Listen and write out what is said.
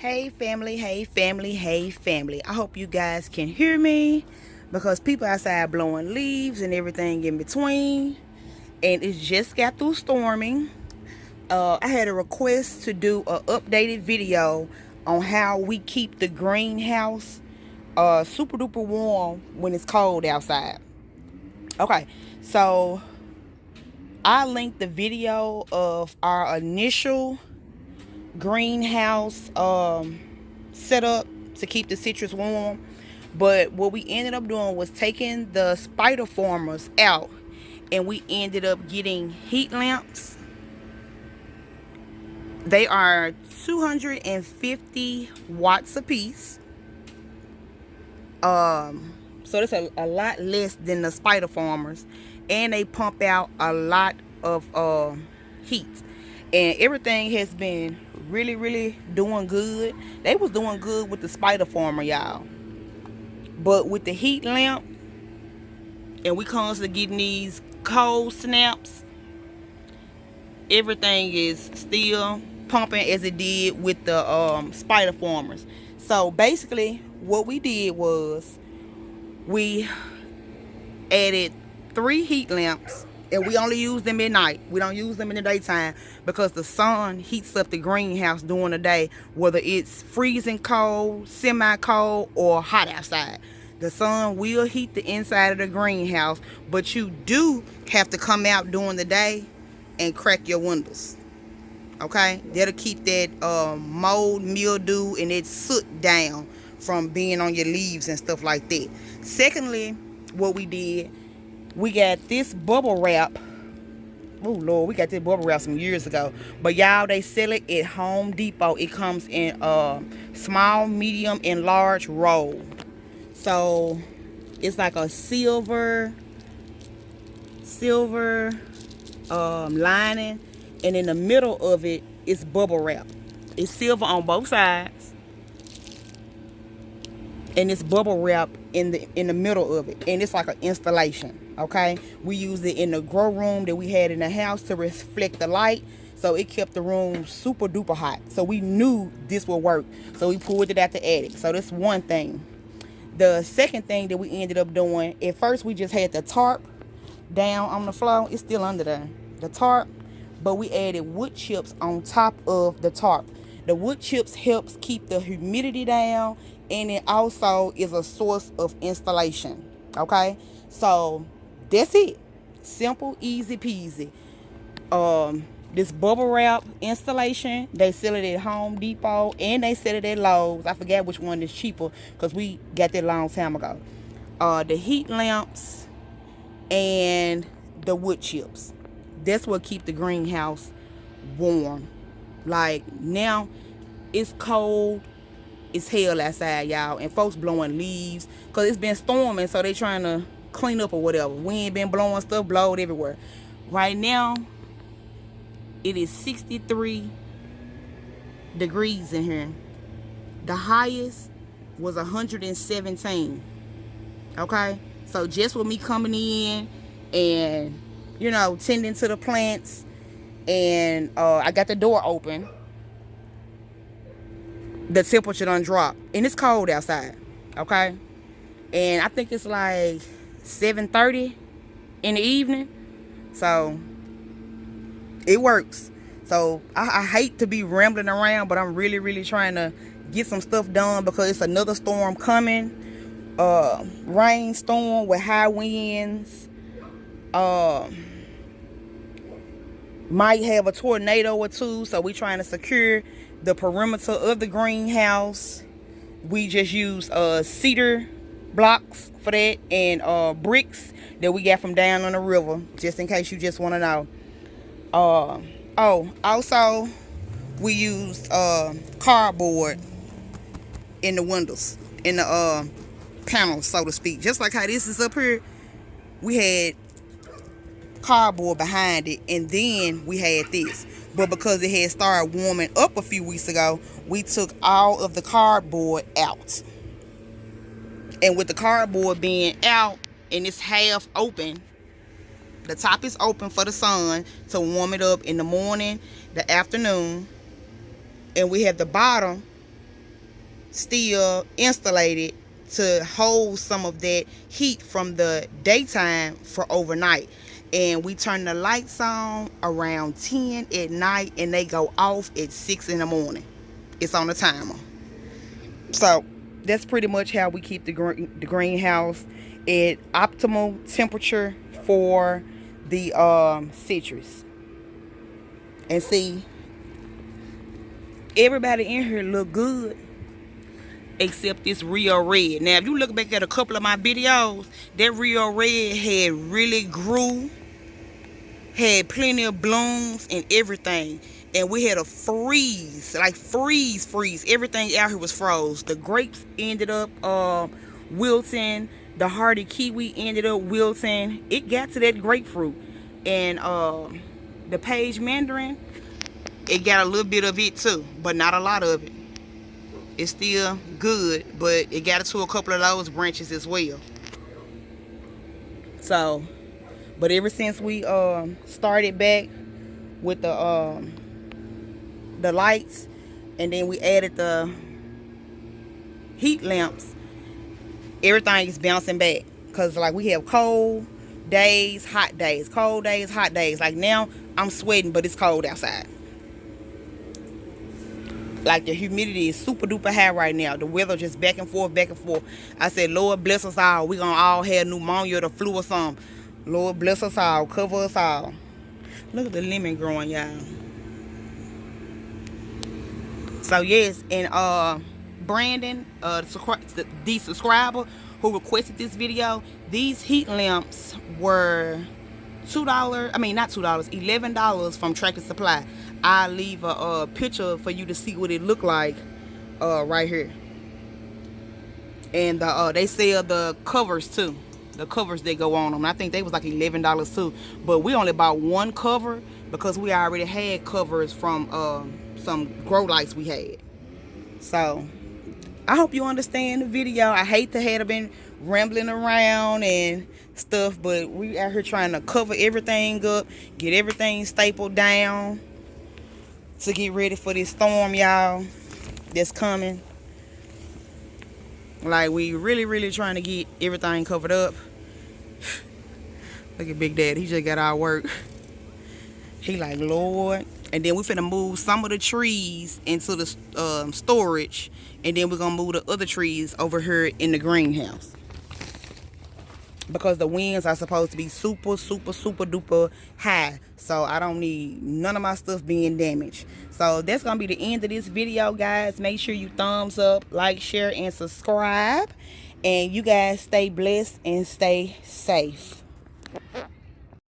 Hey family, hey family, hey family. I hope you guys can hear me because people outside blowing leaves and everything in between. And it just got through storming. I had a request to do an updated video on how we keep the greenhouse super duper warm when it's cold outside. Okay, so I linked the video of our initial greenhouse set up to keep the citrus warm. But what we ended up doing was taking the spider farmers out, and we ended up getting heat lamps. They are 250 watts a piece. So that's a lot less than the spider farmers, and they pump out a lot of heat. And everything has been really doing good. They was doing good with the spider farmer, y'all, but with the heat lamp, and we constantly getting these cold snaps, everything is still pumping as it did with the spider farmers. So basically what we did was we added 3 heat lamps, and we only use them at night. We don't use them in the daytime because the sun heats up the greenhouse during the day, whether it's freezing cold, semi-cold, or hot outside. The sun will heat the inside of the greenhouse, but you do have to come out during the day and crack your windows. Okay, that'll keep that mold, mildew, and that soot down from being on your leaves and stuff like that. Secondly, what we did, we got this bubble wrap. Oh Lord, we got this bubble wrap some years ago, but y'all, they sell it at Home Depot. It comes in small, medium, and large roll. So it's like a silver lining, and in the middle of it is bubble wrap. It's silver on both sides, and it's bubble wrap in the middle of it, and it's like an installation. Okay, we used it in the grow room that we had in the house to reflect the light, so it kept the room super duper hot. So we knew this would work, so we pulled it out the attic. So that's one thing. The second thing that we ended up doing, at first we just had the tarp down on the floor. It's still under there, the tarp, but we added wood chips on top of the tarp. The wood chips helps keep the humidity down, and it also is a source of insulation. Okay, so that's it. Simple, easy peasy. This bubble wrap installation, they sell it at Home Depot, and they sell it at Lowe's. I forget which one is cheaper because we got that a long time ago. The heat lamps and the wood chips, that's what keep the greenhouse warm. Like now it's cold, it's hell outside, y'all, and folks blowing leaves because it's been storming, so they trying to clean up or whatever. Wind been blowing, stuff blowed everywhere. Right now it is 63 degrees in here. The highest was 117. Okay, so just with me coming in and tending to the plants, and I got the door open, the temperature done dropped, and it's cold outside. Okay, and I think it's like 7:30 in the evening, so it works. So I hate to be rambling around, but I'm really trying to get some stuff done because it's another storm coming. Rainstorm with high winds. Might have a tornado or two, so we trying to secure the perimeter of the greenhouse. We just use cedar blocks for that, and bricks that we got from down on the river, just in case you just want to know. Also we used cardboard in the windows, in the panels, so to speak. Just like how this is up here, we had cardboard behind it, and then we had this. But because it had started warming up a few weeks ago, we took all of the cardboard out. And with the cardboard being out and it's half open, the top is open for the sun to warm it up in the morning, the afternoon, and we have the bottom still insulated to hold some of that heat from the daytime for overnight. And we turn the lights on around 10 at night, and they go off at 6 in the morning. It's on the timer. So that's pretty much how we keep the greenhouse at optimal temperature for the citrus. And see, everybody in here look good except this Rio Red. Now, if you look back at a couple of my videos, that Rio Red had really grew, had plenty of blooms and everything. And we had a freeze, like freeze. Everything out here was froze. The grapes ended up wilting. The hardy kiwi ended up wilting. It got to that grapefruit. And the Page Mandarin, it got a little bit of it too, but not a lot of it. It's still good, but it got to a couple of those branches as well. So, but ever since we started back with the lights, and then we added the heat lamps, everything is bouncing back. Cause like we have cold days, hot days, cold days, hot days. Like now I'm sweating, but it's cold outside. Like the humidity is super duper high right now. The weather just back and forth, back and forth. I said, Lord bless us all. We gonna all have pneumonia, the flu or something. Lord bless us all, cover us all. Look at the lemon growing, y'all. So yes, and Brandon, the subscriber who requested this video, these heat lamps were $2. I mean, not $2, $11 from Tractor Supply. I'll leave a picture for you to see what it looked like right here. And they sell the covers too. The covers that go on them. I think they was like $11 too. But we only bought one cover because we already had covers from some grow lights we had. So I hope you understand the video. I hate to have been rambling around and stuff, but we out here trying to cover everything up, get everything stapled down to get ready for this storm, y'all, that's coming. Like, we really trying to get everything covered up. Look at Big Daddy, he just got our work. He like, Lord. And then we finna move some of the trees into the storage, and then we're gonna move the other trees over here in the greenhouse, because the winds are supposed to be super duper high. So I don't need none of my stuff being damaged. So that's gonna be the end of this video, guys. Make sure you thumbs up, like, share, and subscribe. And you guys stay blessed and stay safe.